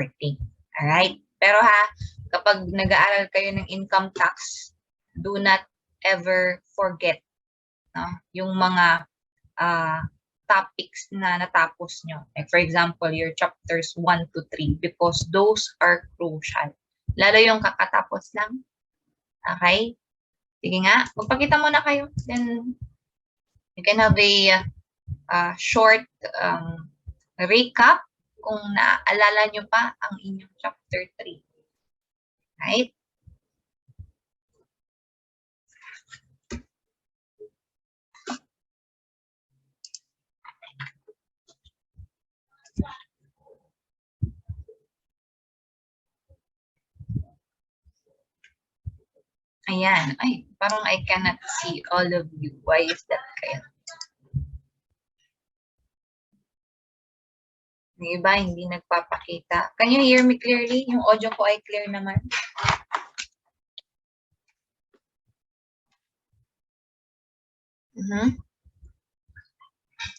working. Alright? Pero ha, kapag nag-aaral kayo ng income tax, do not ever forget, no, yung mga topics na natapos nyo. Like for example, your chapters 1 to 3 because those are crucial. Lalo yung kakatapos lang. Okay? Sige nga, magpakita muna kayo. Then, you can have a short recap kung naaalala nyo pa ang inyong chapter 3. Right? Ayan. Ay, parang I cannot see all of you. Why is that kaya? Yung iba, hindi nagpapakita. Can you hear me clearly? Yung audio ko ay clear naman.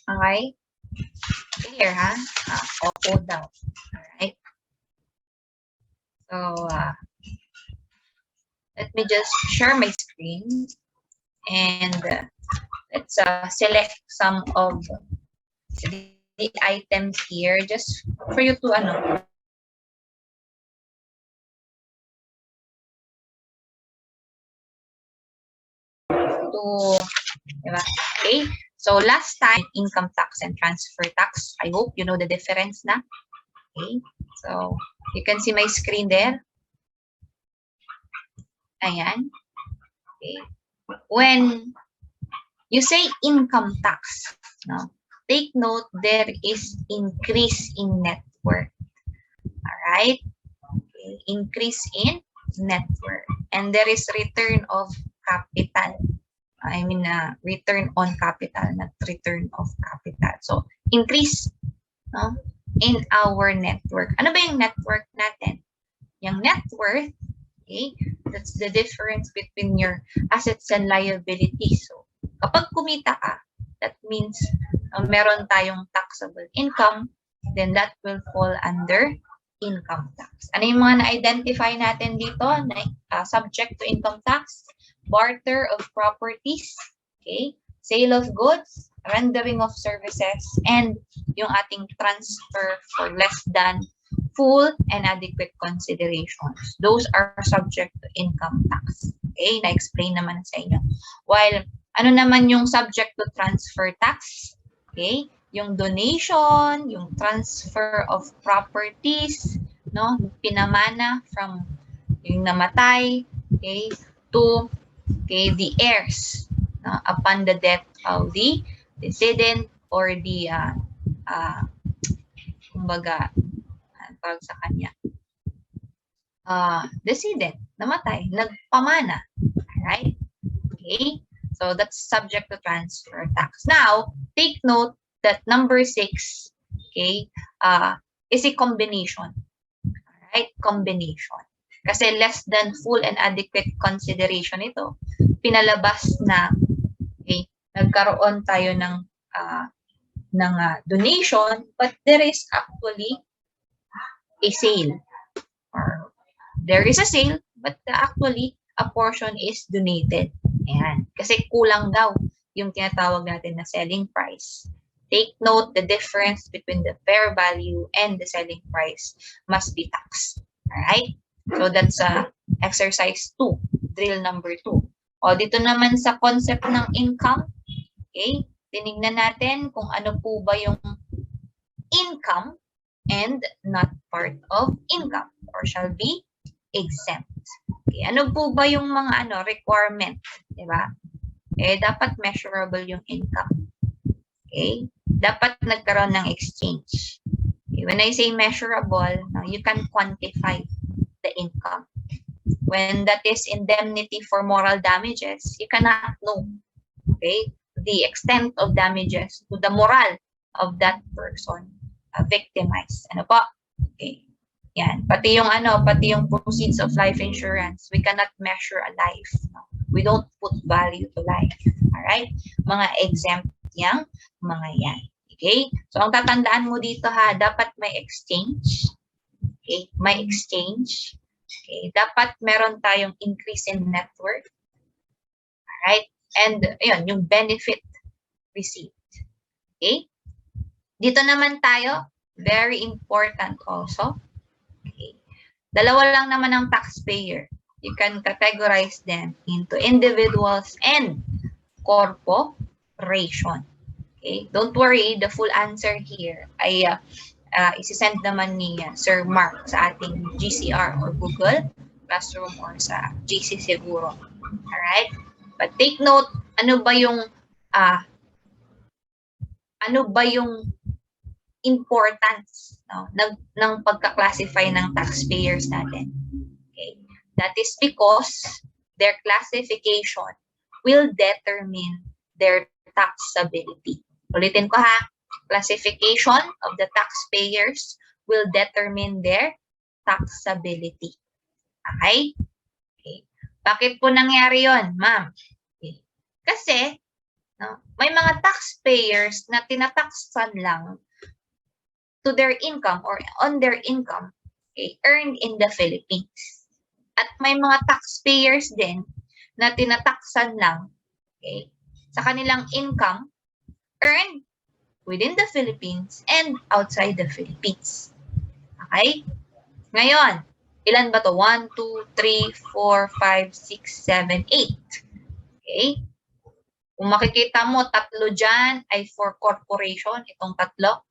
Okay? Clear, ha? Opo daw. Alright. So, let me just share my screen. And let's select some of the items here just for you to diba? Okay, so last time income tax and transfer tax, I hope you know the difference na. Okay, so you can see my screen there. Ayan. Okay, when you say income tax, no, take note there is increase in net worth. All right, okay. Increase in net worth, and there is return of capital. I mean, return on capital, not return of capital. So increase, no, in our net worth. Ano ba yung net worth natin? Yung net worth, okay, that's the difference between your assets and liabilities. So kapag kumita ka, that means meron tayong taxable income, then that will fall under income tax. Ano yung mga na-identify natin dito na subject to income tax? Barter of properties, okay, sale of goods, rendering of services, and yung ating transfer for less than full and adequate considerations. Those are subject to income tax. Okay, na-explain naman sa inyo. While ano naman yung subject to transfer tax? Okay, yung donation, yung transfer of properties, no, pinamana from yung namatay, okay, to the heirs upon the death of the decedent or the kumbaga tawag sa kanya decedent, namatay, nagpamana. Alright? Okay? So that's subject to transfer tax. Now, take note that number 6, okay, is a combination. Alright? Combination. Kasi less than full and adequate consideration ito, pinalabas na, okay, nagkaroon tayo ng donation, but there is actually a sale. Or there is a sale, but actually a portion is donated. Ayan. Kasi kulang daw yung tinatawag natin na selling price. Take note, the difference between the fair value and the selling price must be taxed. Alright? So that's exercise 2, drill number 2. O dito naman sa concept ng income, okay, tinignan natin kung ano po ba yung income and not part of income or shall be exempt. Okay, ano po ba yung mga requirement, di ba? Dapat measurable yung income. Okay? Dapat nagkaroon ng exchange. Okay, when I say measurable, you can quantify the income. When that is indemnity for moral damages, you cannot know, okay, the extent of damages to the moral of that person victimized. Ano po? Okay. Yan. Pati yung proceeds of life insurance, we cannot measure a life. No? We don't put value to life. Alright? Mga exempt yang mga yan. Okay? So, ang tatandaan mo dito ha, dapat may exchange. Okay, may exchange. Okay, dapat meron tayong increase in net worth. Alright? And yun, yung benefit received. Okay? Dito naman tayo, very important also. Okay. Dalawa lang naman ang taxpayer. You can categorize them into individuals and corporation. Okay? Don't worry, the full answer here ay isi-send naman ni Sir Mark sa ating GCR or Google Classroom or sa GC siguro. Alright? But take note, ano ba yung importance ng pagka-classify ng taxpayers natin? Okay. That is because their classification will determine their taxability. Ulitin ko ha, classification of the taxpayers will determine their taxability. Okay? Okay. Bakit po nangyari yon, ma'am? Okay. Kasi, may mga taxpayers na tinataksan lang to their income or on their income, okay, earned in the Philippines. At may mga taxpayers din na tinataksan lang, okay, sa kanilang income earned within the Philippines and outside the Philippines. Okay? Ngayon, ilan ba to? 1, 2, 3, 4, 5, 6, 7, 8. Okay? Kung makikita mo, tatlo dyan ay for corporation, itong tatlo.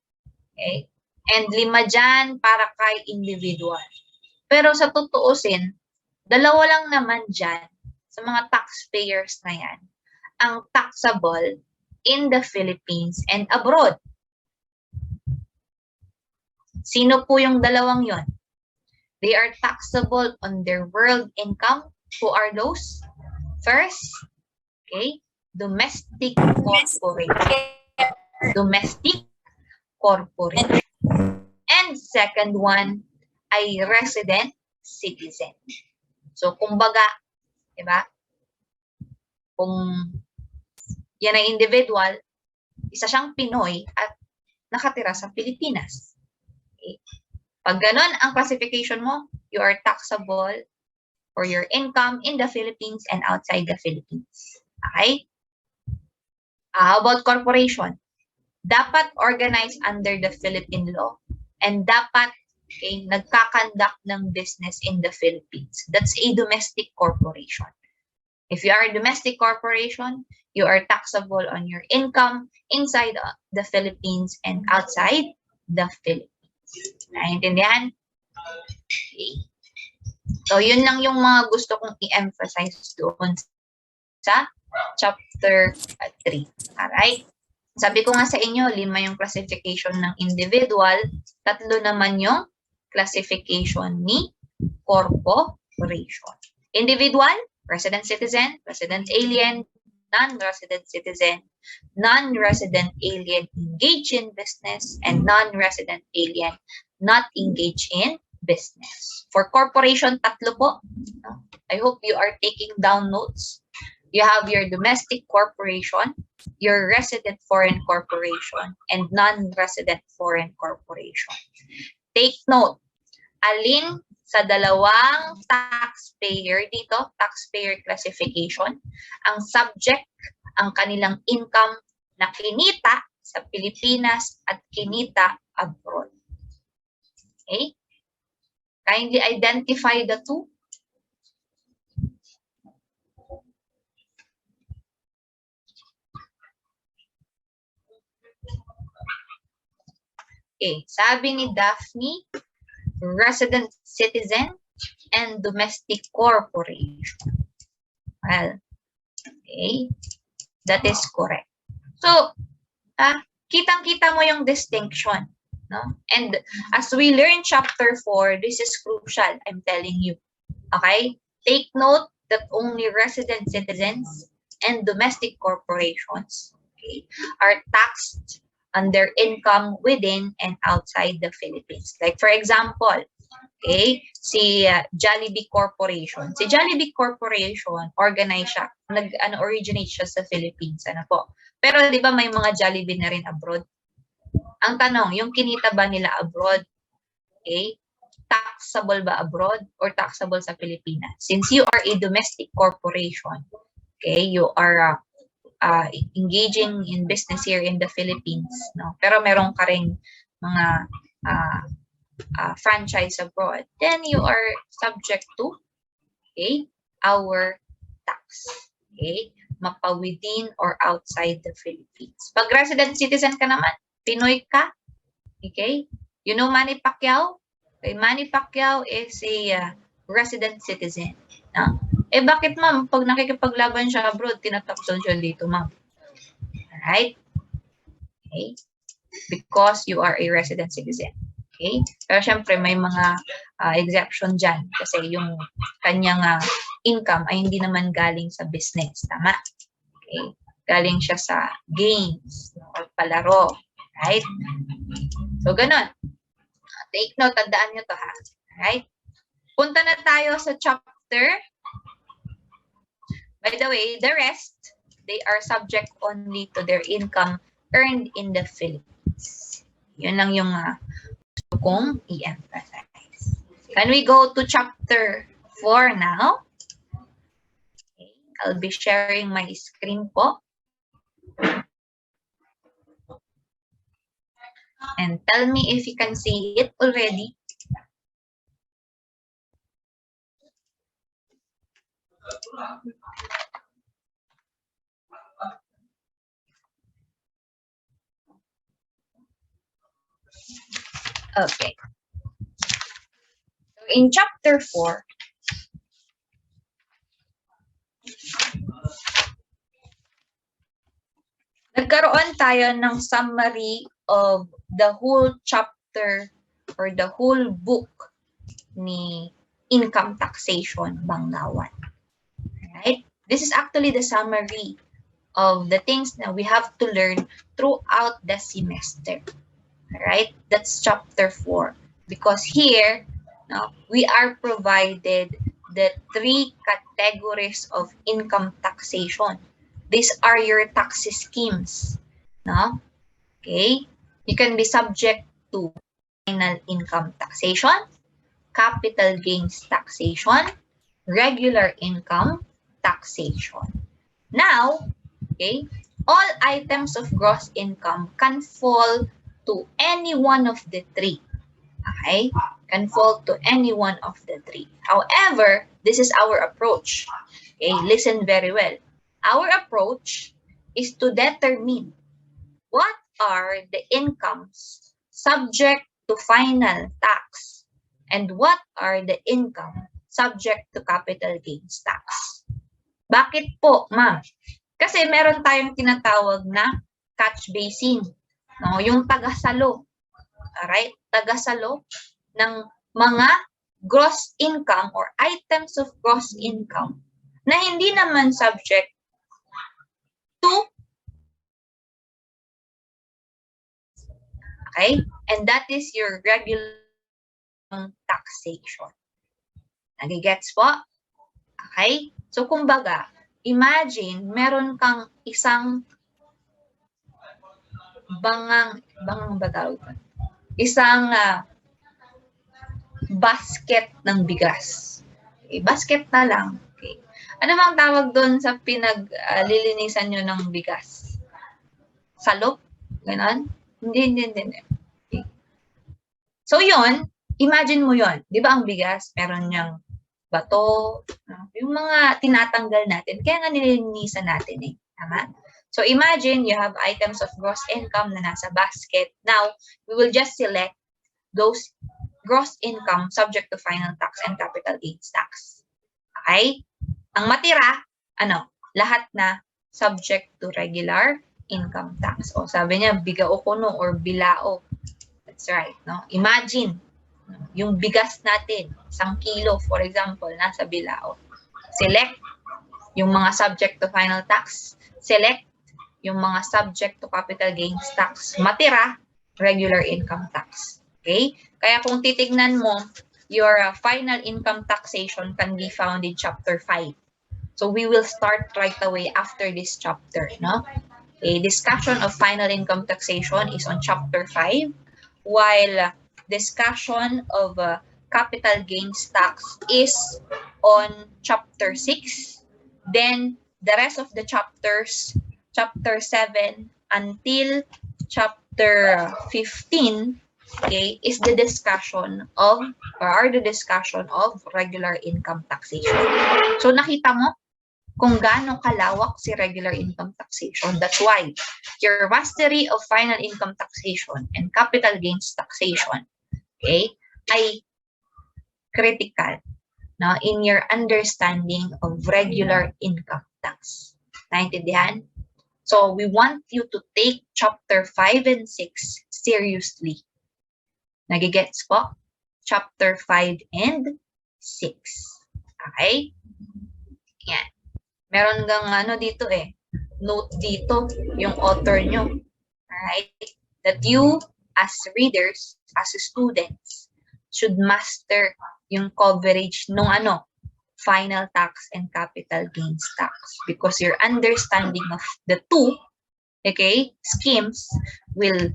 Okay? And 5 dyan para kay individual. Pero sa tutuusin, 2 lang naman dyan sa mga taxpayers na yan ang taxable in the Philippines and abroad. Sino po yung 2 yon? They are taxable on their world income. Who are those? First, okay, domestic corporation. Domestic corporation. And second one ay resident citizen. So, kumbaga, diba? Kung yan ay individual, isa siyang Pinoy at nakatira sa Pilipinas. Okay. Pag ganon ang classification mo, you are taxable for your income in the Philippines and outside the Philippines. Okay? How about corporation? Dapat organized under the Philippine law and dapat nagkakandak ng business in the Philippines. That's a domestic corporation. If you are a domestic corporation, you are taxable on your income inside the Philippines and outside the Philippines. Naintindihan? Okay. So, yun lang yung mga gusto kong i-emphasize doon sa chapter 3. Alright? Sabi ko nga sa inyo, 5 yung classification ng individual, 3 naman yung classification ni corporation. Individual, resident citizen, resident alien, non-resident citizen, non-resident alien engaged in business, and non-resident alien not engaged in business. For corporation, 3 po. I hope you are taking down notes. You have your domestic corporation, your resident foreign corporation, and non-resident foreign corporation. Take note, alin sa 2 taxpayer dito, taxpayer classification, ang subject, ang kanilang income na kinita sa Pilipinas at kinita abroad. Okay? Kindly identify the 2. Okay, sabi ni Daphne, resident citizen and domestic corporation. Well, okay, that is correct. So, kitang-kita mo yung distinction, no? And as we learn chapter 4, this is crucial, I'm telling you. Okay? Take note that only resident citizens and domestic corporations, okay, are taxed on their income within and outside the Philippines. Like for example, okay, si Jollibee Corporation. Si Jollibee Corporation, organize siya, originate siya sa Philippines, ano po. Pero di ba may mga Jollibee na rin abroad? Ang tanong, yung kinita ba nila abroad? Okay? taxable ba abroad or taxable sa Pilipinas? Since you are a domestic corporation, okay, you are engaging in business here in the Philippines, no? Pero meron ka ring mga franchise abroad, then you are subject to, okay, our tax, okay, mapa within or outside the Philippines. Pag resident citizen ka naman, Pinoy ka, okay, you know Manny Pacquiao? Okay, Manny Pacquiao is a resident citizen. No? Bakit ma'am, pag nakikipaglaban siya abroad, tinataxon siya dito, ma'am? Alright? Okay? Because you are a resident citizen. Okay? Pero syempre, may mga exception dyan kasi yung kanyang income ay hindi naman galing sa business. Tama? Okay? Galing siya sa games or palaro. Right? So, ganun. Take note, tandaan nyo to ha. Right? Punta na tayo sa chapter. By the way, the rest, they are subject only to their income earned in the Philippines. Yun lang yung gusto kong i-emphasize. Can we go to chapter 4 now? Okay. I'll be sharing my screen po. And tell me if you can see it already. Okay. So in chapter 4, nagkaroon tayo ng summary of the whole chapter or the whole book ni income taxation Banglawan. Right? This is actually the summary of the things that we have to learn throughout the semester. Right? That's chapter 4. Because here, we are provided the 3 categories of income taxation. These are your tax schemes. No? Okay? You can be subject to final income taxation, capital gains taxation, regular income taxation. Now, okay, all items of gross income can fall to any one of the 3. Okay? Can fall to any one of the 3. However, this is our approach. Okay? Listen very well. Our approach is to determine what are the incomes subject to final tax and what are the income subject to capital gains tax. Bakit po, ma'am? Kasi meron tayong tinatawag na catch basin, no? Yung tagasalo. Alright? Tagasalo ng mga gross income or items of gross income na hindi naman subject to, okay? And that is your regular taxation. Nagigets po? Okay? So, kumbaga, imagine, meron kang isang bangang ba tawag ito? Isang basket ng bigas. Okay, basket na lang. Okay. Ano bang tawag doon sa pinaglilinisan nyo ng bigas? Salop? Ganon? Hindi. Okay. So, yun, imagine mo yun. Di ba ang bigas, meron niyang bato, yung mga tinatanggal natin. Kaya nga nililinisan natin eh. Tama? So, imagine you have items of gross income na nasa basket. Now, we will just select those gross income subject to final tax and capital gains tax. Okay? Ang matira, lahat na subject to regular income tax. O sabi niya, bigao kuno or bilao. That's right. No? Imagine, yung bigas natin, 1 kilo, for example, nasa bilao. Select yung mga subject to final tax. Select yung mga subject to capital gains tax. Matira, regular income tax. Okay? Kaya kung titignan mo, your final income taxation can be found in chapter 5. So we will start right away after this chapter. No? A discussion of final income taxation is on chapter 5, while discussion of capital gains tax is on chapter 6. Then the rest of the chapters, chapter 7 until chapter 15, okay, is the discussion of regular income taxation. So nakita mo kung gaano kalawak si regular income taxation. That's why your mastery of final income taxation and capital gains taxation, okay, ay critical na in your understanding of regular income tax. Naintindihan? So we want you to take chapter 5 and 6 seriously. Nagigets po? Chapter 5 and 6. Okay? Yan. Meron gang ano dito note dito yung author nyo. Alright? That you as readers, as students, should master yung coverage nung final tax and capital gains tax, because your understanding of the two, okay, schemes will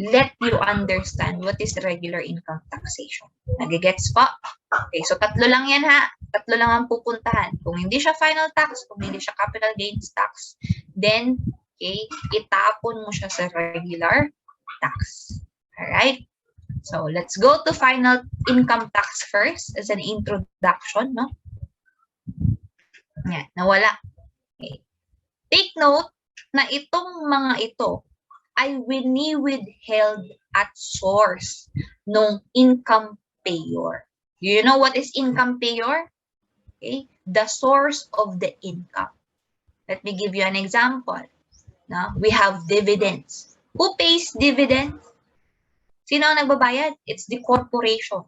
let you understand what is regular income taxation. Nagigets po? Okay, so tatlo lang yan ha. Tatlo lang ang pupuntahan. Kung hindi siya final tax, kung hindi siya capital gains tax, then, okay, itapon mo siya sa regular tax. Alright? So, let's go to final income tax first as an introduction, no? Yan, nawala. Okay. Take note na itong mga ito ay withheld at source ng income payer. Do you know what is income payer? Okay, the source of the income. Let me give you an example. Now, we have dividends. Who pays dividends? Sino ang nagbabayad? It's the corporation.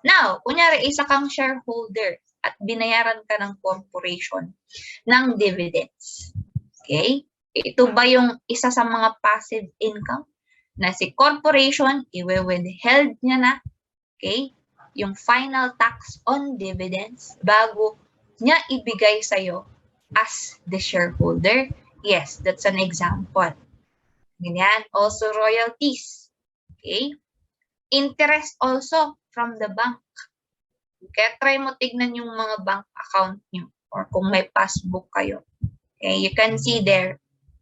Now, kunyari, isa kang shareholder at binayaran ka ng corporation ng dividends. Okay? Ito ba yung isa sa mga passive income na si corporation, i-withheld niya na, okay, yung final tax on dividends bago niya ibigay sa'yo as the shareholder? Yes, that's an example. Ganyan. Also, royalties. Okay? Interest also from the bank. Kaya try mo tignan yung mga bank account nyo or kung may passbook kayo. Okay, you can see there,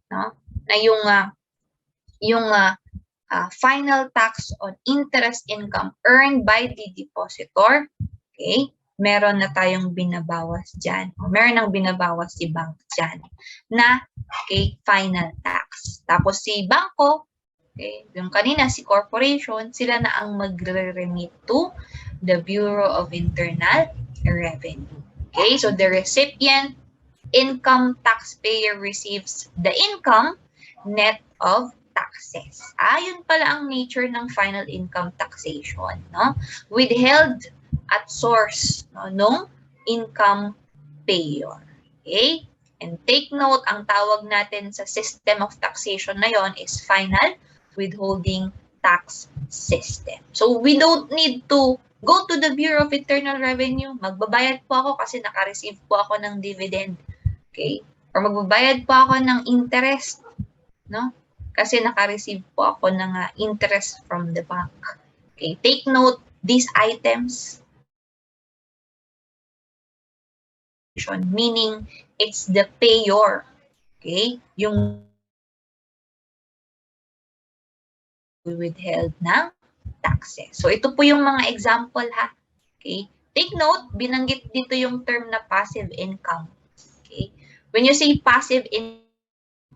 no, na yung final tax on interest income earned by the depositor, okay, meron na tayong binabawas dyan. O meron nang binabawas si bank dyan na, okay, final tax. Tapos si bangko, okay, yung kanina si corporation, sila na ang magre-remit to the Bureau of Internal Revenue. Okay, so the recipient income taxpayer receives the income net of taxes. Yun pala ang nature ng final income taxation, no? Withheld at source, no, nung income payer. Okay? And take note, ang tawag natin sa system of taxation na yon is final withholding tax system. So we don't need to go to the Bureau of Internal Revenue. Magbabayad po ako kasi naka-receive po ako ng dividend. Okay? Or magbabayad po ako ng interest, no? Kasi naka-receive po ako ng interest from the bank. Okay? Take note, these items, meaning it's the payer. Okay? Yung withheld ng taxes. So, ito po yung mga example ha. Okay? Take note, binanggit dito yung term na passive income. Okay? When you say passive income,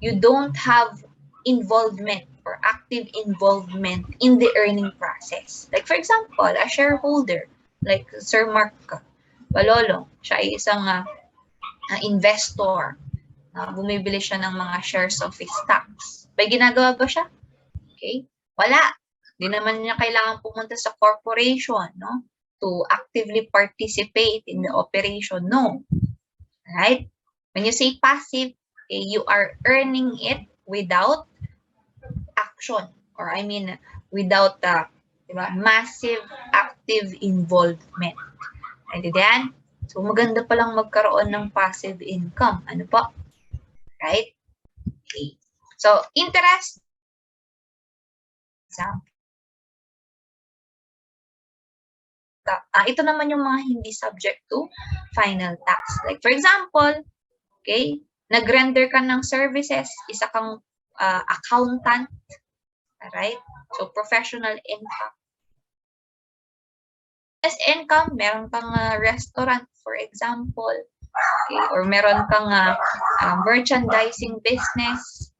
you don't have involvement or active involvement in the earning process. Like for example, a shareholder, like Sir Mark Balolong, siya ay isang investor. Bumibili siya ng mga shares of his stocks. May ginagawa ba siya? Okay? Wala. Hindi naman niya kailangan pumunta sa corporation, no, to actively participate in the operation. No. Right? When you say passive, okay, you are earning it without action, or I mean, without diba, massive active involvement. Right? So, maganda palang magkaroon ng passive income. Ano po? Right? Okay. So, interest. ito naman yung mga hindi subject to final tax. Like for example, okay, nag-render ka ng services, isa kang accountant, alright? So professional income. As income, meron kang restaurant, for example, okay, or meron kang merchandising business,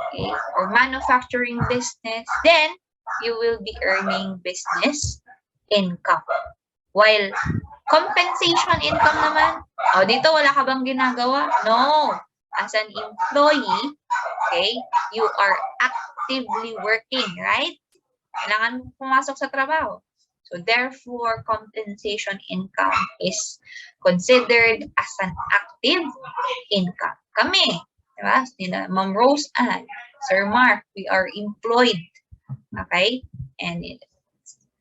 okay, or manufacturing business, then you will be earning business income. While compensation income naman, dito wala ka bang ginagawa? No. As an employee, okay, you are actively working, right? Kailangan mo pumasok sa trabaho. So therefore, compensation income is considered as an active income. Kami, diba? Ma'am Rose and Sir Mark, we are employed. Okay? And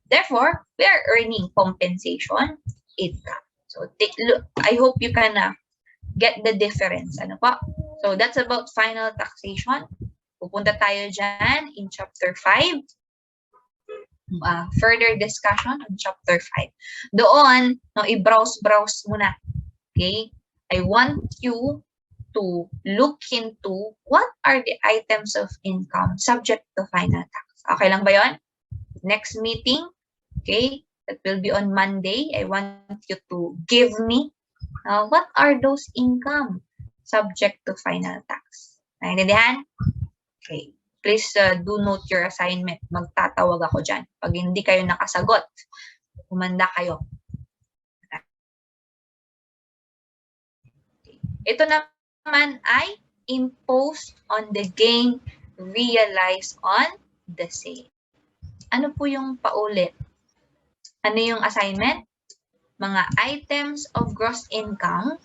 therefore, we are earning compensation income. So look, I hope you can get the difference. Ano po? So that's about final taxation. Pupunta tayo dyan in chapter 5. Further discussion on chapter 5. Doon, no, i-browse muna. Okay? I want you to look into what are the items of income subject to final tax. Okay lang ba yon? Next meeting, okay, that will be on Monday. I want you to give me what are those income subject to final tax. Naintindihan? Okay. Please do note your assignment. Magtatawag ako dyan. Pag hindi kayo nakasagot, kumanda kayo. Okay. Ito naman ay imposed on the gain realized on the sale. Ano po yung paulit? Ano yung assignment? Mga items of gross income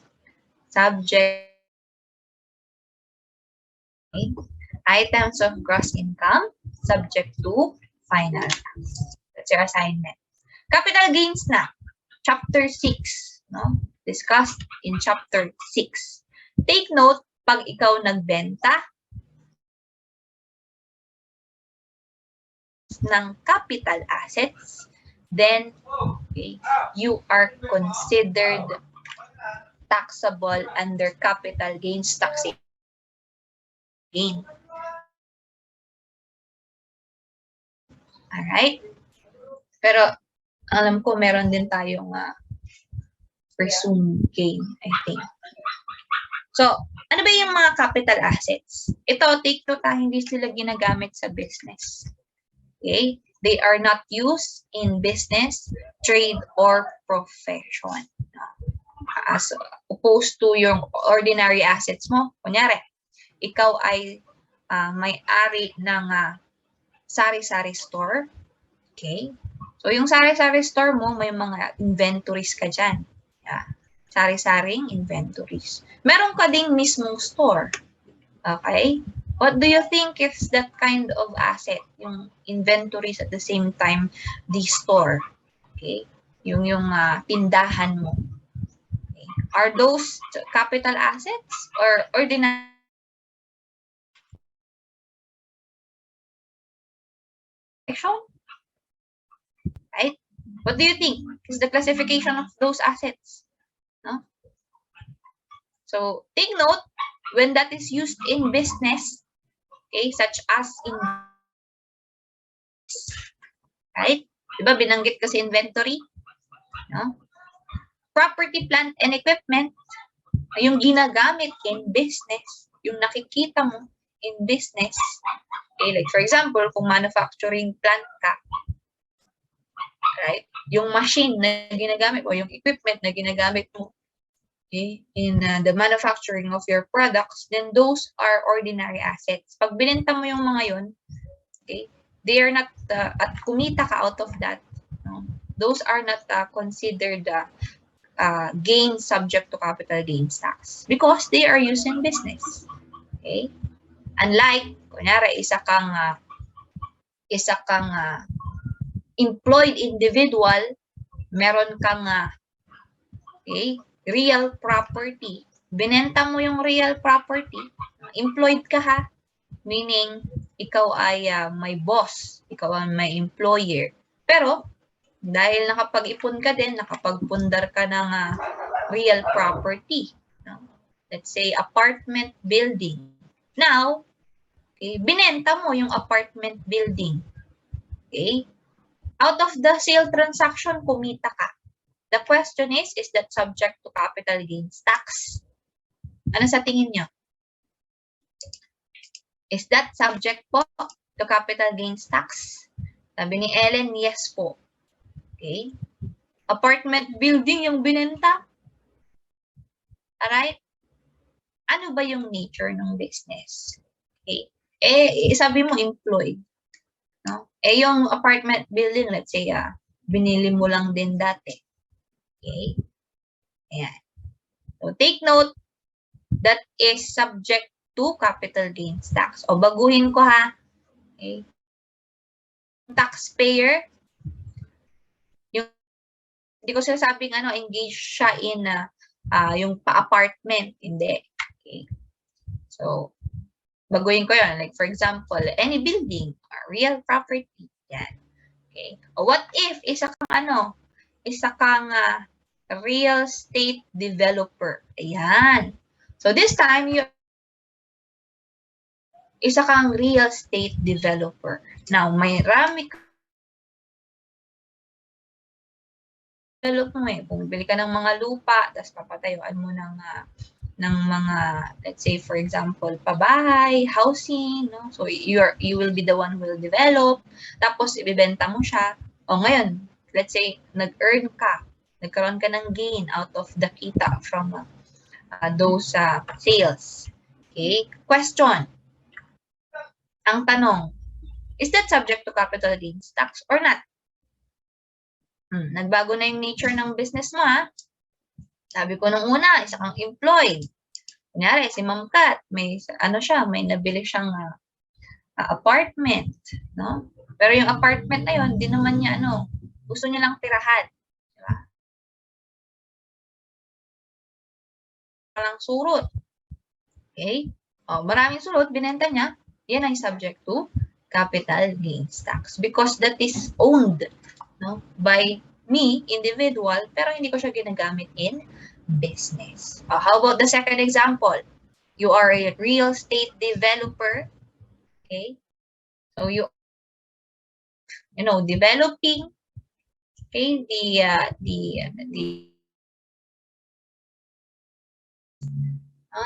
subject items of gross income subject to final tax. That's your assignment. Capital gains na. Chapter 6. No? Discussed in chapter 6. Take note, pag ikaw nagbenta ng capital assets, then okay, you are considered taxable under capital gains taxation. Alright? Pero alam ko meron din tayong presumed gain, I think. So, ano ba yung mga capital assets? Ito, take note, hindi sila ginagamit sa business. Okay? They are not used in business, trade, or profession. As opposed to yung ordinary assets mo. Kunyari, ikaw ay may-ari ng sari-sari store. Okay? So, yung sari-sari store mo, may mga inventories ka dyan. Yeah. Sari-saring inventories. Meron ka ding mismong store. Okay? What do you think is that kind of asset? Yung inventories at the same time, the store. Okay? Yung tindahan mo. Okay. Are those capital assets or ordinary? Right? What do you think is the classification of those assets? No? So, take note, when that is used in business, okay, such as in, right? Diba, binanggit kasi inventory? No? Property, plant, and equipment, yung ginagamit in business, yung nakikita mo in business. Okay, like for example, kung manufacturing plant ka, right? Yung machine na ginagamit mo, yung equipment na ginagamit mo, okay, in the manufacturing of your products, then those are ordinary assets. Pag binenta mo yung mga yun, okay, they are not, at kumita ka out of that, no? Those are not considered gain subject to capital gains tax because they are used in business. Okay? Unlike, kunyari, isa kang employed individual, meron kang okay, real property. Binenta mo yung real property, employed ka ha, meaning ikaw ay may boss, ikaw ay may employer. Pero Dahil nakapag-ipon ka din, nakapagpundar ka ng real property. No? Let's say, apartment building. Now, okay, binenta mo yung apartment building. Okay? Out of the sale transaction, kumita ka. The question is that subject to capital gains tax? Ano sa tingin nyo? Is that subject po to capital gains tax? Sabi ni Ellen, yes po. Okay? Apartment building yung binenta. Alright? Ano ba yung nature ng business? Okay? Sabi mo employed. No? Yung apartment building, let's say, binili mo lang din dati. Okay? Ayan. So, take note, that is subject to capital gains tax. O, baguhin ko ha. Okay? Taxpayer, yung, hindi ko sinasabing engage siya in yung pa-apartment. Hindi. Okay? So, baguhin ko yun. Like, for example, any building, real property. Yan. Okay? O, what if, isa kang real estate developer. Ayan. So, this time, isa kang real estate developer. Now, may rami ka develop mo bumibili ka ng mga lupa, tapos papatayuan mo ng mga, let's say, for example, pabahay, housing, no? So, you will be the one who will develop, tapos ibibenta mo siya. O ngayon, let's say, nagkaroon ka ng gain out of the kita from those sales. Okay? Question. Ang tanong, is that subject to capital gains tax or not? Nagbago na yung nature ng business mo, ha? Sabi ko nung una, isa kang employed. Kunyari, si Ma'am Kat, may nabili siyang apartment, no? Pero yung apartment na yun, di naman niya, gusto niya lang tirahan. Diba? Walang surot. Okay? O, maraming surot, binenta niya, yan ay subject to capital gains tax because that is owned, no, by me, individual, pero hindi ko siya ginagamit in business. How about the second example? You are a real estate developer. Okay? So developing, okay,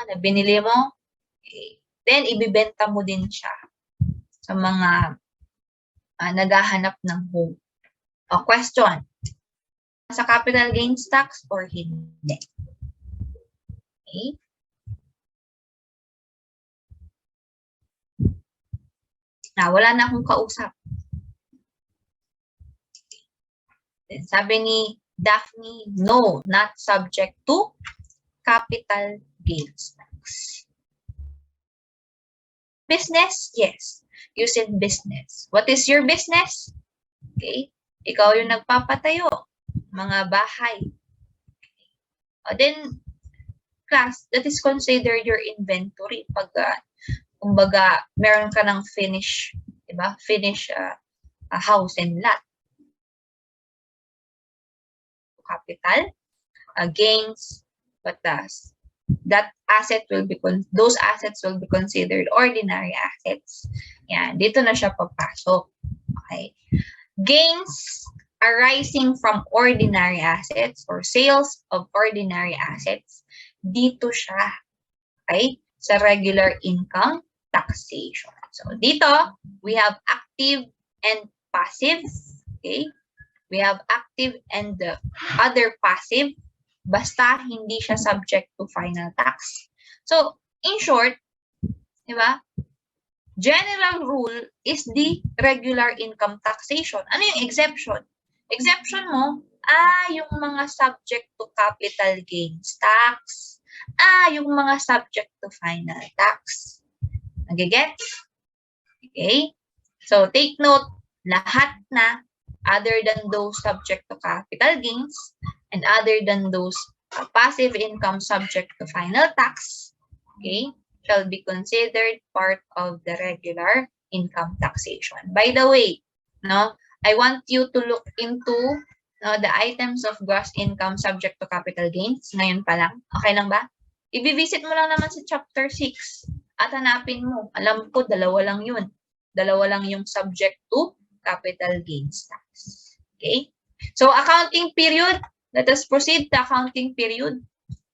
na binili mo. Okay. Then ibibenta mo din siya sa mga naghahanap ng home. Question. Sa capital gains tax or hindi? Okay. Wala na akong kausap. Sabi ni Daphne, no, not subject to capital gains tax. Business? Yes. Use in business. What is your business? Okay. Ikaw yung nagpapatayo. Mga bahay. Okay. Then, class, that is considered your inventory. Pag, kumbaga, meron ka ng finish, diba? Finish house and lot. Capital gains, but that asset those assets will be considered ordinary assets. Yan, dito na siya papasok. Okay. Gains arising from ordinary assets or sales of ordinary assets, dito siya. Okay? Sa regular income taxation. So, dito, we have active and passive. Okay? We have active and the other passive. Basta hindi siya subject to final tax. So, in short, di ba? General rule is the regular income taxation. Ano yung exception? Exception mo, yung mga subject to capital gains tax. Yung mga subject to final tax. Nagigets? Okay? So, take note, lahat na other than those subject to capital gains and other than those passive income subject to final tax, okay, shall be considered part of the regular income taxation. By the way, no, I want you to look into the items of gross income subject to capital gains. Ngayon pa lang. Okay lang ba? I-visit mo lang naman sa chapter 6 at hanapin mo. Alam ko, dalawa lang yun. Dalawa lang yung subject to capital gains tax. Okay? So, accounting period. Let us proceed to accounting period.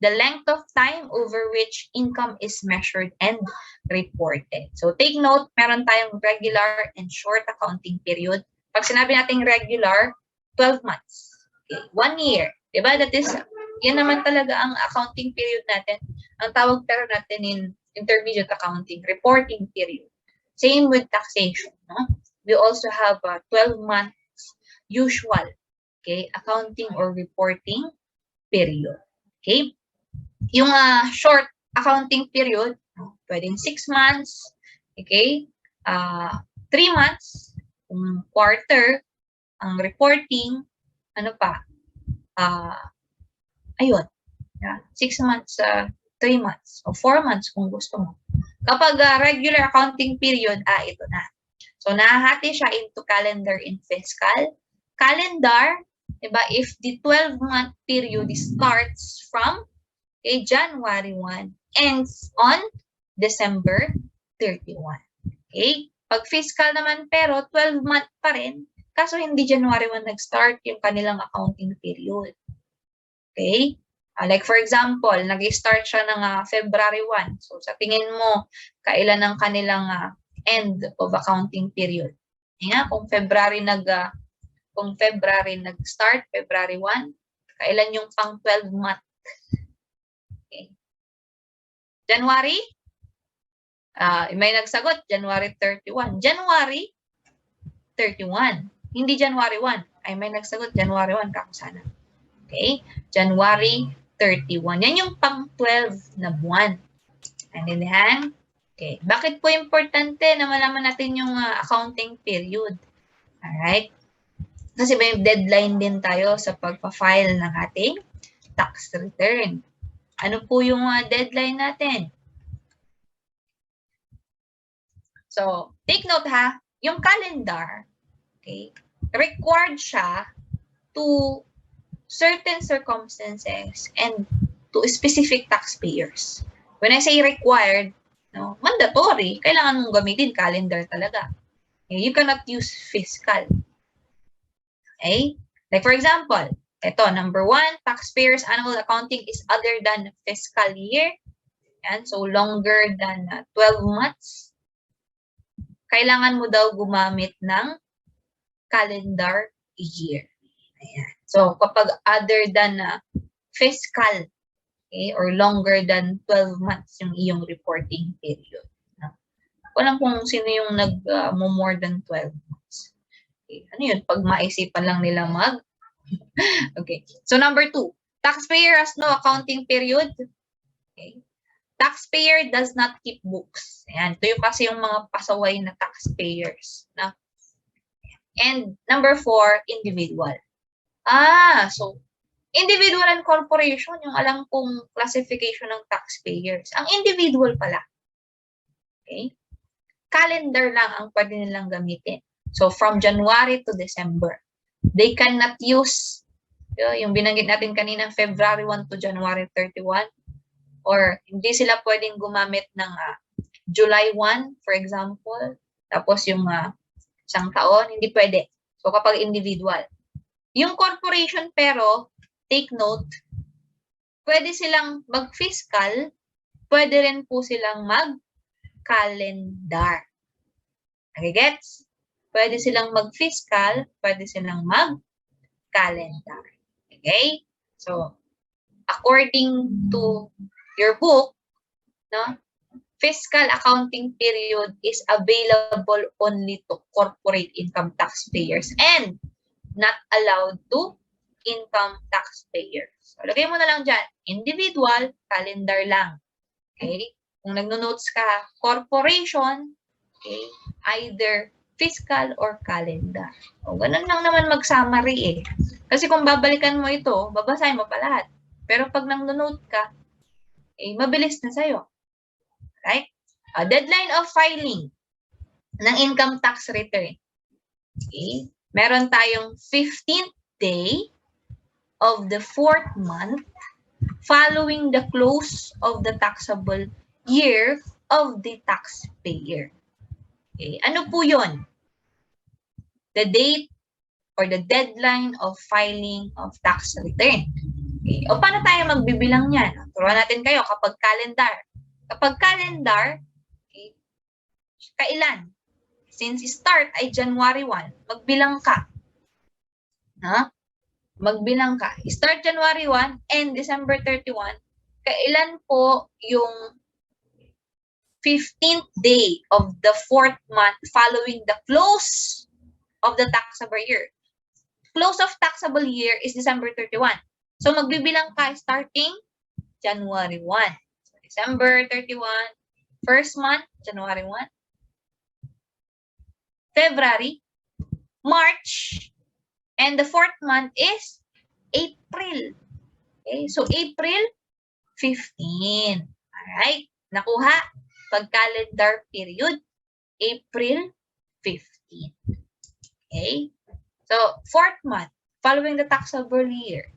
The length of time over which income is measured and reported. So, take note, meron tayong regular and short accounting period. Pag sinabi natin regular, 12 months. Okay, 1 year. Diba? That is, yan naman talaga ang accounting period natin. Ang tawag pero natin in intermediate accounting, reporting period. Same with taxation. No? We also have a 12 months usual, okay, accounting or reporting period. Okay? Yung short accounting period, pwedeng 6 months, okay? 3 months, quarter, ang reporting, ano pa? Ayun. 6 months, 3 months, o 4 months kung gusto mo. Kapag regular accounting period, ito na. So, nahahati siya into calendar and fiscal. Calendar, diba, if the 12-month period starts from January 1, ends on December 31. Okay? Pag fiscal naman pero 12-month pa rin, kaso hindi January 1 nag-start yung kanilang accounting period. Okay? Like for example, nag-start siya ng February 1. So sa tingin mo, kailan ang kanilang end of accounting period? Kung February nag-start, February 1, kailan yung pang 12-month? Okay. January? May nagsagot, January 31. January 31. Hindi January 1. May nagsagot, January 1. Kako sana. Okay? January 31. Yan yung pang 12 na buwan. Naintindihan? Okay. Bakit po importante na malaman natin yung accounting period? Alright? Kasi may deadline din tayo sa pagpa-file ng ating tax return. Ano po yung deadline natin? So, take note ha, yung calendar, okay, required siya to certain circumstances and to specific taxpayers. When I say required, no, mandatory, kailangan mong gamitin calendar talaga. Okay, you cannot use fiscal. Okay? Like for example, ito, number 1, taxpayers' annual accounting is other than fiscal year. Yan, so longer than 12 months. Kailangan mo daw gumamit ng calendar year. Ayan. So, kapag other than fiscal, okay, or longer than 12 months yung iyong reporting period. No? Walang kung sino yung more than 12 months. Okay. Ano yun? Pag maisipan lang nila okay. So, number 2, taxpayer has no accounting period. Okay. Taxpayer does not keep books. Ayan. Ito yung kasi yung mga pasaway na taxpayers. No? And number 4, individual. So, individual and corporation, yung alam kong classification ng taxpayers. Ang individual pala. Okay? Calendar lang ang pwede nilang gamitin. So, from January to December. They cannot use, yung binanggit natin kanina, February 1 to January 31. Or, hindi sila pwedeng gumamit ng July 1, for example. Tapos yung isang taon, hindi pwede. So, kapag individual. Yung corporation pero, take note, pwede silang mag-fiscal, pwede rin po silang mag-calendar. Okay, gets? Pwede silang mag-fiscal, pwede silang mag-calendar. Okay? So, according to your book, no, fiscal accounting period is available only to corporate income taxpayers and not allowed to income taxpayers. So, lagay mo na lang dyan, individual, calendar lang. Okay? Kung nagno-notes ka, corporation, okay, either fiscal or calendar. O, ganun lang naman mag-summary Kasi kung babalikan mo ito, babasahin mo pa lahat. Pero pag nagno-note ka, mabilis na sa'yo. Right? Deadline of filing ng income tax return. Okay? meron tayong 15th day of the 4th month following the close of the taxable year of the taxpayer. Okay. Ano po yun? The date or the deadline of filing of tax return. Okay. O paano tayo magbibilang niyan? Turuan natin kayo kapag calendar. Kapag calendar, okay, kailan? Since start ay January 1, magbilang ka. Ha? Magbilang ka. Start January 1 and December 31, kailan po yung 15th day of the 4th month following the close of the taxable year. Close of taxable year is December 31. So magbibilang ka starting January 1. So, December 31, first month, January 1. February, March, and the 4th month is April. Okay, so April 15. Alright, nakuha? Pag calendar period, April 15. Okay? So, 4th month, following the taxable year.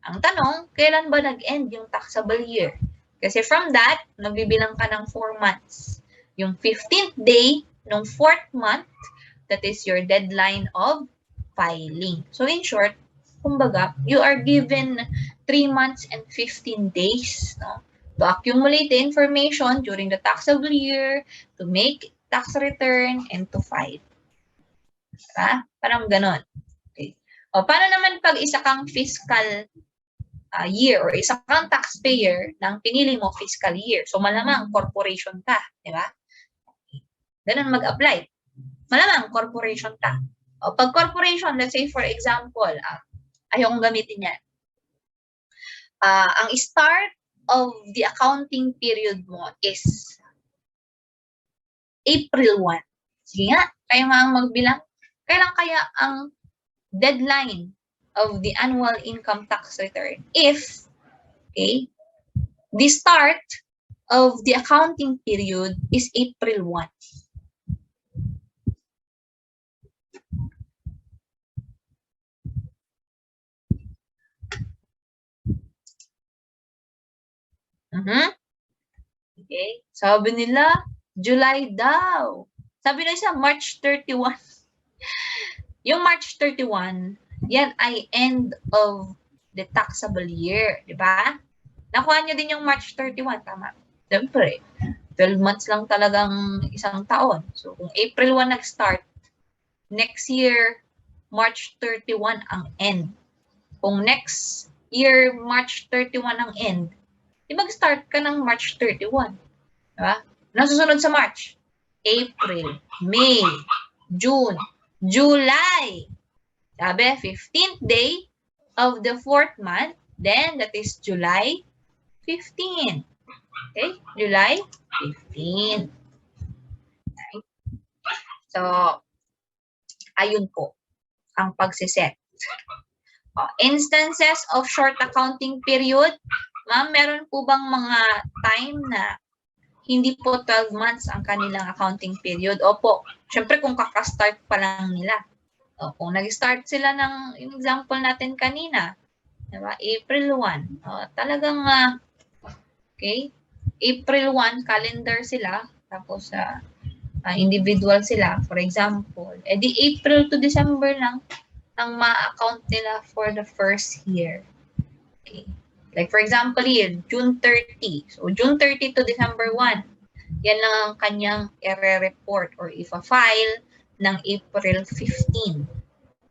Ang tanong, kailan ba nag-end yung taxable year? Kasi from that, nagbibilang ka ng 4 months. Yung 15th day ng 4th month, that is your deadline of filing. So, in short, kumbaga, you are given 3 months and 15 days, no, to accumulate the information during the taxable year, to make tax return, and to file. Diba? Parang ganon. Okay. O, paano naman pag isa kang fiscal year or isa kang taxpayer ng pinili mo fiscal year? So, malamang corporation ka. Diba? Ganon mag-apply. Malamang corporation ka. O, pag corporation, let's say for example, ayokong gamitin yan. Ang start of the accounting period mo is April 1. Sige nga, kayo nga ang magbilang. Kailan kaya ang deadline of the annual income tax return if, okay, the start of the accounting period is April 1. Okay. Sabi nila, July daw. Sabi nila isa, March 31. Yung March 31, yan ay end of the taxable year. Diba? Nakuha nyo din yung March 31, tama? Siyempre, 12 months lang talagang isang taon. So, kung April 1 nag-start, next year, March 31 ang end. Kung next year, March 31 ang end, di mag-start ka ng March 31. Diba? Ano susunod sa March? April, May, June, July. Sabi, 15th day of the 4th month, then that is July 15. Okay? July 15. Okay. So, ayun po ang pagsiset. Instances of short accounting period. Ma'am, meron po bang mga time na hindi po 12 months ang kanilang accounting period? Opo. Siyempre, kung kakastart pa lang nila. O, kung nag-start sila ng, yung example natin kanina, diba? April 1. O, talagang, okay, April 1, calendar sila. Tapos, individual sila, for example. Di April to December lang ang ma-account nila for the first year. Okay. Like for example here, June 30. So June 30 to December 1. Yan lang ang kanyang i-report or if-file ng April 15.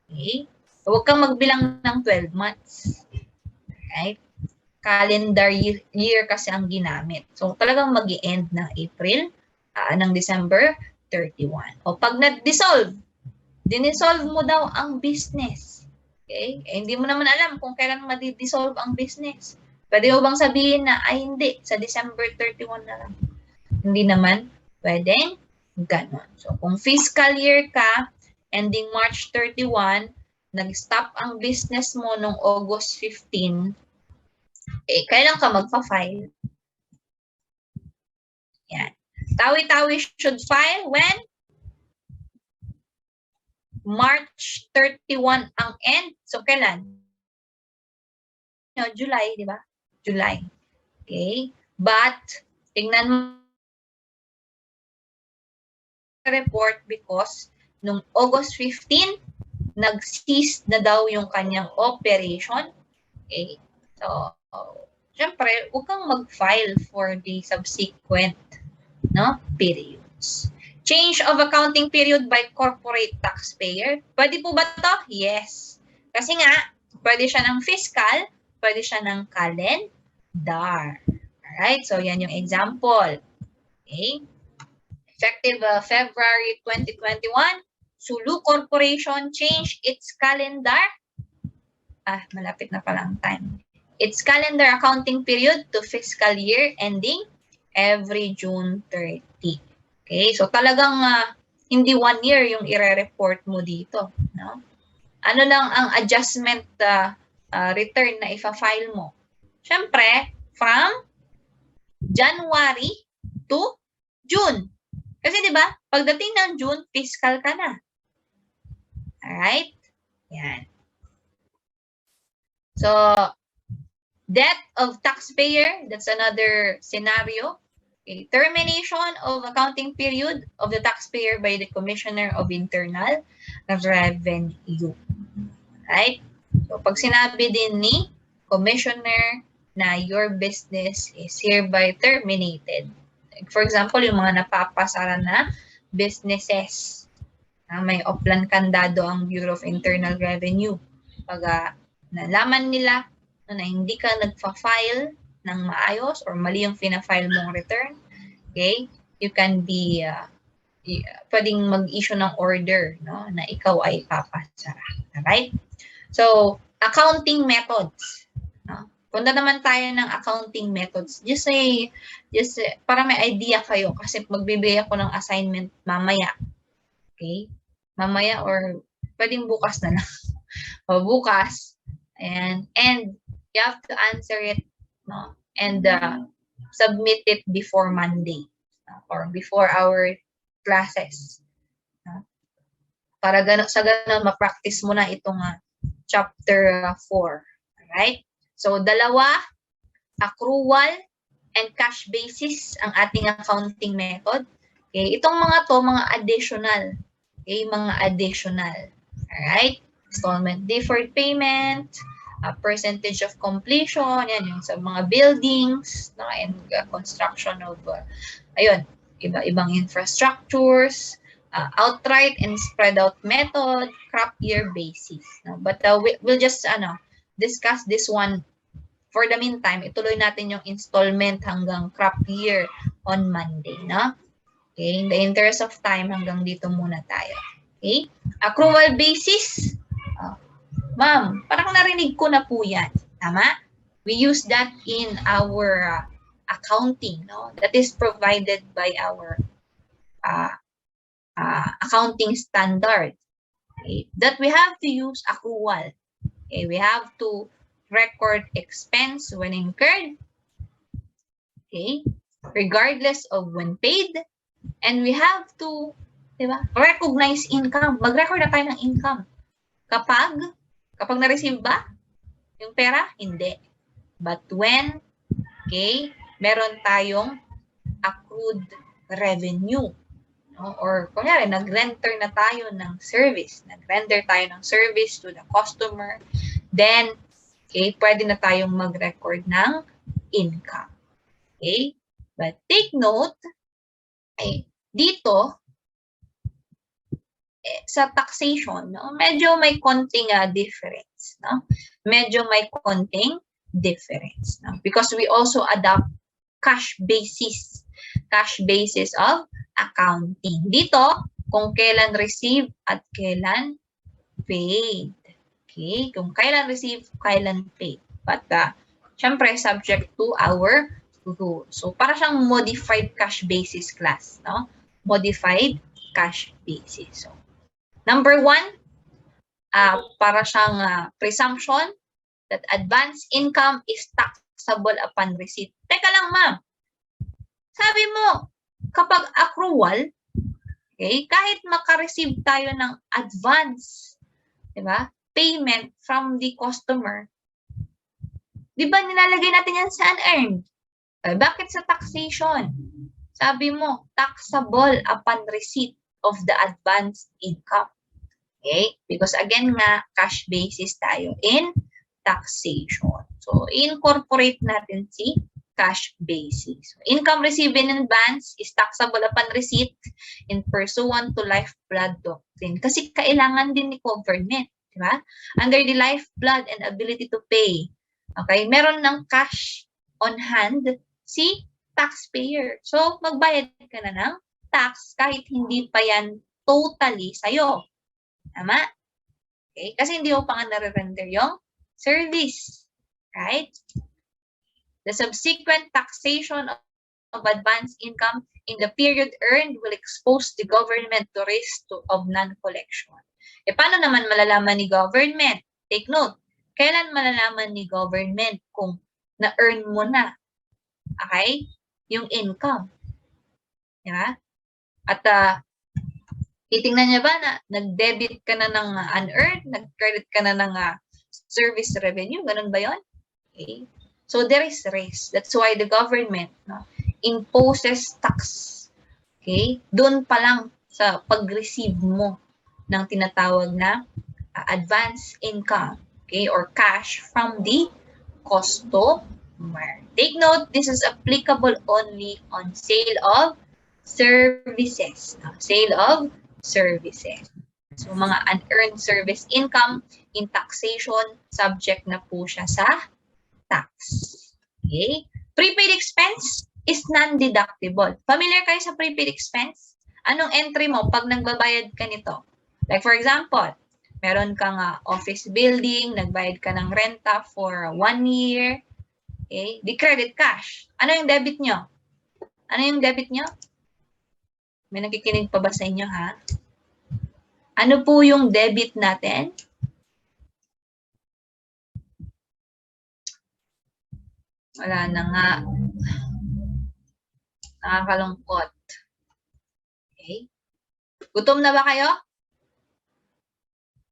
Okay? So huwag kang magbilang ng 12 months. Right? Calendar year kasi ang ginamit. So talagang mag-i-end ng April, ng December 31. O pag na-dissolve, dinisolve mo daw ang business. Okay? Hindi mo naman alam kung kailan madi-dissolve ang business. Pwede mo bang sabihin na, ay hindi, sa December 31 na lang. Hindi naman pwedeng ganon. So, kung fiscal year ka, ending March 31, nag-stop ang business mo noong August 15, kailan ka magpa-file? Yan. Tawi-tawi should file when? March 31 ang end. So, kailan? July, di ba? July. Okay? But, tingnan mo report because nung August 15, nag-cease na daw yung kanyang operation. Okay? So, syempre, huwag kang mag-file for the subsequent periods. Change of accounting period by corporate taxpayer. Pwede po ba to? Yes. Kasi nga, pwede siya ng fiscal, pwede siya ng calendar. Alright, so yan yung example. Okay. Effective February 2021, Sulu Corporation changed its calendar. Malapit na pala ang time. Its calendar accounting period to fiscal year ending every June 30. Okay, so talagang hindi 1 year yung ire-report mo dito. No? Ano lang ang adjustment return na ifa-file mo? Siyempre, from January to June. Kasi di ba, pagdating ng June, fiscal ka na. Alright? Yan. So, death of taxpayer, that's another scenario. Okay. Termination of accounting period of the taxpayer by the Commissioner of Internal Revenue. Right? So, pag sinabi din ni Commissioner na your business is hereby terminated. Like for example, yung mga napapasara na businesses. May oplan kandado ang Bureau of Internal Revenue. Pag nalaman nila na hindi ka nagfa-file ng maayos or mali yung fina-file mong return, okay, you can be, pwedeng mag-issue ng order na ikaw ay papasara. Alright? So, accounting methods. Punta naman tayo ng accounting methods. Just para may idea kayo kasi magbibigay ako ng assignment mamaya. Okay? Mamaya or pwedeng bukas na lang. O bukas. And you have to answer it and submit it before Monday or before our classes. Para sa ganun ma-practice mo na itong chapter 4. Alright? So, dalawa, accrual and cash basis ang ating accounting method. Okay, itong mga to, mga additional. Okay, mga additional. Alright? Installment deferred payment, percentage of completion, yan yung sa mga buildings, and construction of, iba-ibang infrastructures, outright and spread out method, crop year basis. But we'll just, discuss this one for the meantime. Ituloy natin yung installment hanggang crop year on Monday, no? Okay, in the interest of time, hanggang dito muna tayo. Okay? Accrual basis. Ma'am, parang narinig ko na po yan. Tama? We use that in our accounting, no? That is provided by our accounting standard. Okay? That we have to use accrual. Okay, we have to record expense when incurred, okay, regardless of when paid, and we have to, diba, recognize income. Mag-record na tayo ng income. Kapag na-receive ba yung pera? Hindi. But when, okay, meron tayong accrued revenue. Or kunyari, nag-render na tayo ng service. Nag-render tayo ng service to the customer. Then, okay, pwede na tayong mag-record ng income. Okay? But take note, dito, sa taxation, medyo may konting difference. Medyo may konting difference. Because we also adopt cash basis of accounting. Dito, kung kailan receive at kailan paid. Okay? Kung kailan receive, kailan paid. But, syempre, subject to our rule. So, para siyang modified cash basis class. No? Modified cash basis. So, number 1, para siyang presumption that advance income is taxable upon receipt. Teka lang, ma'am. Sabi mo, kapag accrual, Okay? Kahit makareceive tayo ng advance, di ba? Payment from the customer, di ba nilalagay natin yan sa unearned? Bakit sa taxation? Sabi mo, taxable upon receipt of the advanced income. Okay? Because again nga, cash basis tayo in taxation. So, incorporate natin si cash basis. Income received in advance is taxable upon receipt in pursuant to lifeblood doctrine. Kasi kailangan din ni government, di ba? Under the lifeblood and ability to pay. Okay? Meron ng cash on hand si taxpayer. So, magbayad ka na ng tax kahit hindi pa yan totally sa'yo. Tama? Okay? Kasi hindi mo pa nga nare-render yung service. Right? The subsequent taxation of advanced income in the period earned will expose the government to risk of non-collection. Paano naman malalaman ni government? Take note, kailan malalaman ni government kung na-earn mo na, okay, yung income? Diba? At titingnan niya ba na nag-debit ka na ng unearned, nag-credit ka na ng service revenue? Ganun ba yun? Okay. So, there is risk. That's why the government imposes tax. Okay? Doon pa lang sa pag-receive mo ng tinatawag na advance income, okay, or cash from the customer. Take note, this is applicable only on sale of services. Sale of services. So, mga unearned service income in taxation, subject na po siya sa tax. Okay? Prepaid expense is non-deductible. Familiar kayo sa prepaid expense? Anong entry mo pag nagbabayad ka nito? Like for example, meron kang office building, nagbayad ka ng renta for 1 year. Okay? Di credit cash. Ano yung debit nyo? Ano yung debit nyo? May nakikinig pa ba sa inyo, ha? Ano po yung debit natin? Wala na nga. Nakakalungkot. Okay? Gutom na ba kayo?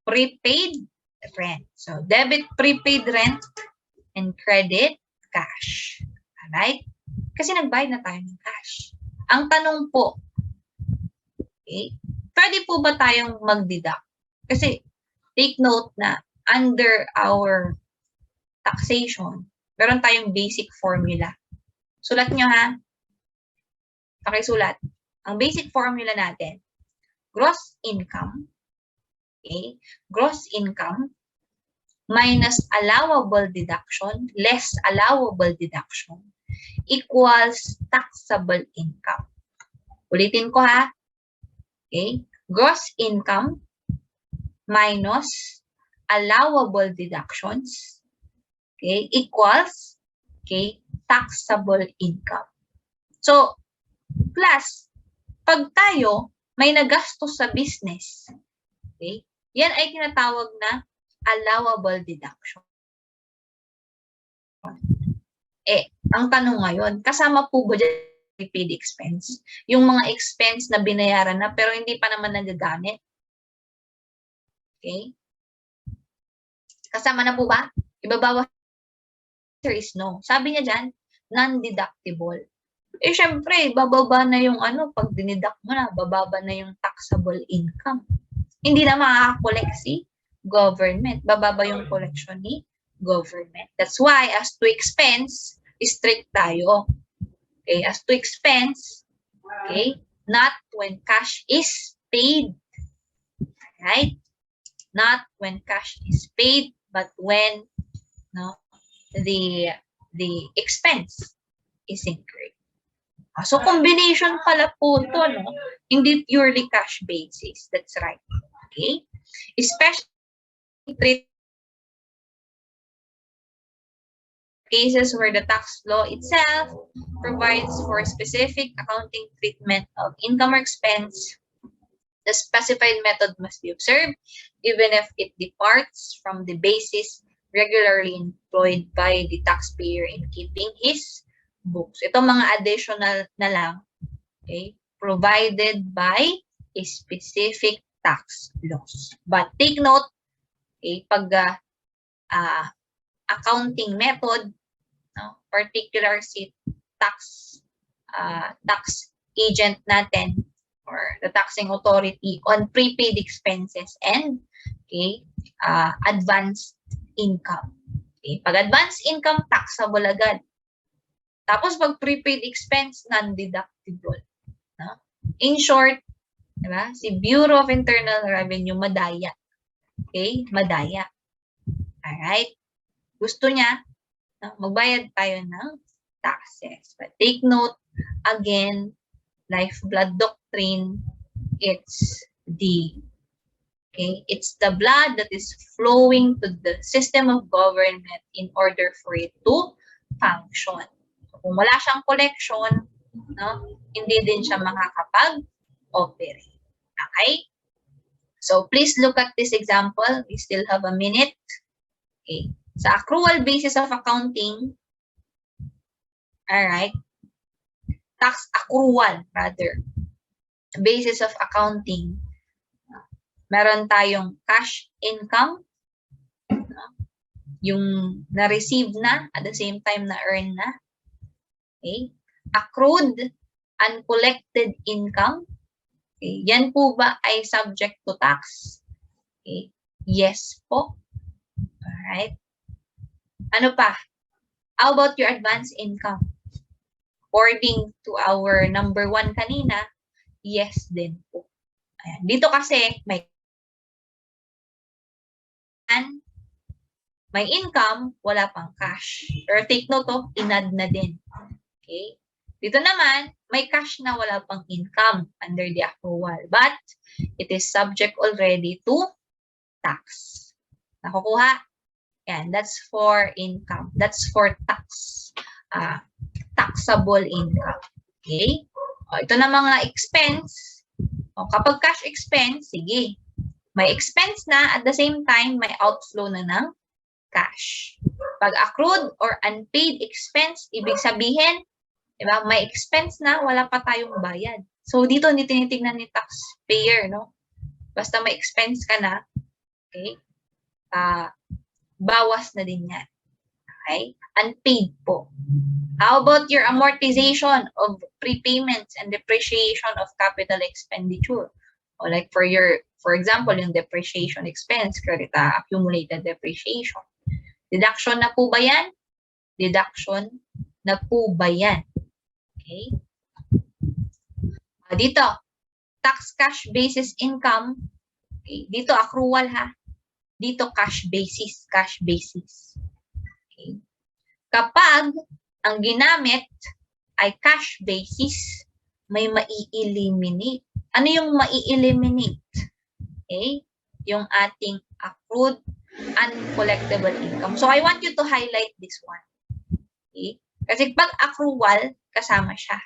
Prepaid rent. So, debit prepaid rent and credit cash. Alright? Kasi nagbayad na tayo ng cash. Ang tanong po, okay, pwede po ba tayong mag-deduct? Kasi, take note na under our taxation, meron tayong basic formula. Sulat nyo, ha? Pakisulat. Ang basic formula natin, gross income, okay? Gross income minus allowable deduction, less allowable deduction, equals taxable income. Ulitin ko, ha? Okay? Gross income minus allowable deductions, okay, equals, okay, taxable income. So, plus, pag tayo may nagastos sa business, okay, yan ay tinatawag na allowable deduction. Ang tanong ngayon, kasama po ba dyan prepaid expense? Yung mga expense na binayaran na pero hindi pa naman nagagamit? Okay? Kasama na po ba? Ibabawas? Answer is no. Sabi niya dyan, non-deductible. Syempre, bababa na yung pag diniduct mo na, bababa na yung taxable income. Hindi na makaka-collect si government. Bababa yung collection ni government. That's why, as to expense, strict tayo. Okay, as to expense, okay, not when cash is paid. Right? Not when cash is paid, but when the expense is incurred. So, combination pala po ito, no? Hindi purely cash basis. That's right. Okay? Especially cases where the tax law itself provides for specific accounting treatment of income or expense, the specified method must be observed, even if it departs from the basis regularly employed by the taxpayer in keeping his books. Ito mga additional na lang, okay, provided by specific tax laws. But take note, okay, pag accounting method, no, particular si tax agent natin or the taxing authority on prepaid expenses and advanced income. Okay, pag advanced income, taxable agad. Tapos pag prepaid expense, non-deductible. No? In short, diba, si Bureau of Internal Revenue madaya. Okay? Madaya. Alright? Gusto niya, no, magbayad tayo ng taxes. But take note, again, lifeblood doctrine, it's the blood that is flowing to the system of government in order for it to function. So, kung wala siyang collection, no, hindi din siya makakapag-operate. Okay? So, please look at this example. We still have a minute. Okay. Sa accrual basis of accounting, alright, tax accrual rather, basis of accounting, meron tayong cash income, yung na-receive na at the same time na-earn na. Okay. Accrued uncollected income. Okay. Yan po ba ay subject to tax? Okay. Yes po. Alright. Ano pa? How about your advance income? According to our number 1 kanina, yes din po. Ayan. Dito kasi may income, wala pang cash. Pero take note to, inad na din. Okay? Dito naman, may cash na wala pang income under the accrual. But, it is subject already to tax. Nakukuha? Yan, that's for income. That's for tax. Taxable income. Okay? O, ito na mga expense. O, kapag cash expense, sige. May expense na, at the same time, may outflow na ng cash. Pag accrued or unpaid expense, ibig sabihin, diba, may expense na, wala pa tayong bayad. So, dito hindi tinitignan ni taxpayer, no? Basta may expense ka na, okay? Bawas na din yan. Okay? Unpaid po. How about your amortization of prepayments and depreciation of capital expenditure? O like for example, yung depreciation expense, accumulated depreciation. Deduction na po ba yan? Deduction na po ba yan? Okay? Dito, tax cash basis income. Okay? Dito, accrual ha. Dito, cash basis. Cash basis. Okay? Kapag ang ginamit ay cash basis, may mai-eliminate. Ano yung mai-eliminate? Okay? Yung ating accrued uncollectible income. So, I want you to highlight this one. Okay? Kasi pag accrual, kasama siya.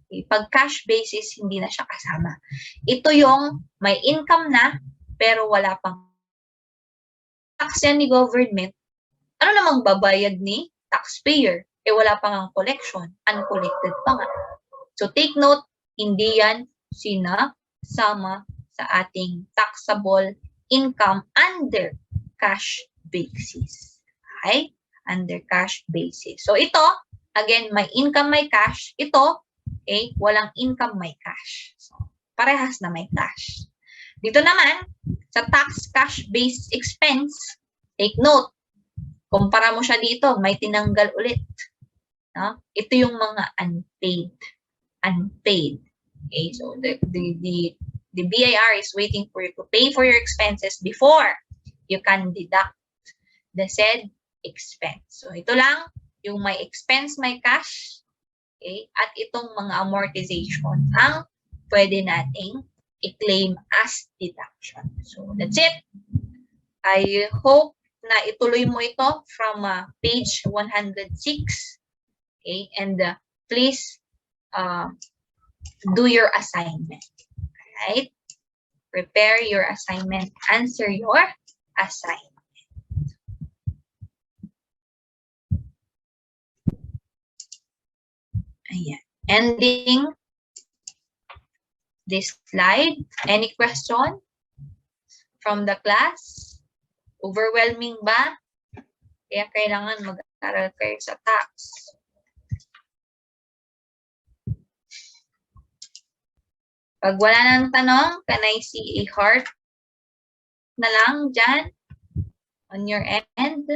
Okay? Pag cash basis, hindi na siya kasama. Ito yung may income na, pero wala pang tax yan ni government. Ano namang babayad ni taxpayer? Wala pang ang collection. Uncollected pa nga. So, take note, hindi yan sinasama sa ating taxable income under cash basis. Okay? Under cash basis. So, ito, again, may income, may cash. Ito, okay, walang income, may cash. So, parehas na may cash. Dito naman, sa tax cash based expense, take note, kumpara mo siya dito, may tinanggal ulit. No? Ito yung mga unpaid. Unpaid. Okay, so the BIR is waiting for you to pay for your expenses before you can deduct the said expense. So ito lang, yung may expense, may cash, okay, at itong mga amortization ang pwede nating i-claim as deduction. So that's it. I hope na ituloy mo ito from page 106. Okay, and please do your assignment. Alright? Prepare your assignment. Answer your assignment. Ayan. Ending this slide? Any question from the class? Overwhelming ba? Kaya kailangan mag-aral kayo sa tax. Pag wala nang tanong, can I see a heart na lang dyan on your end?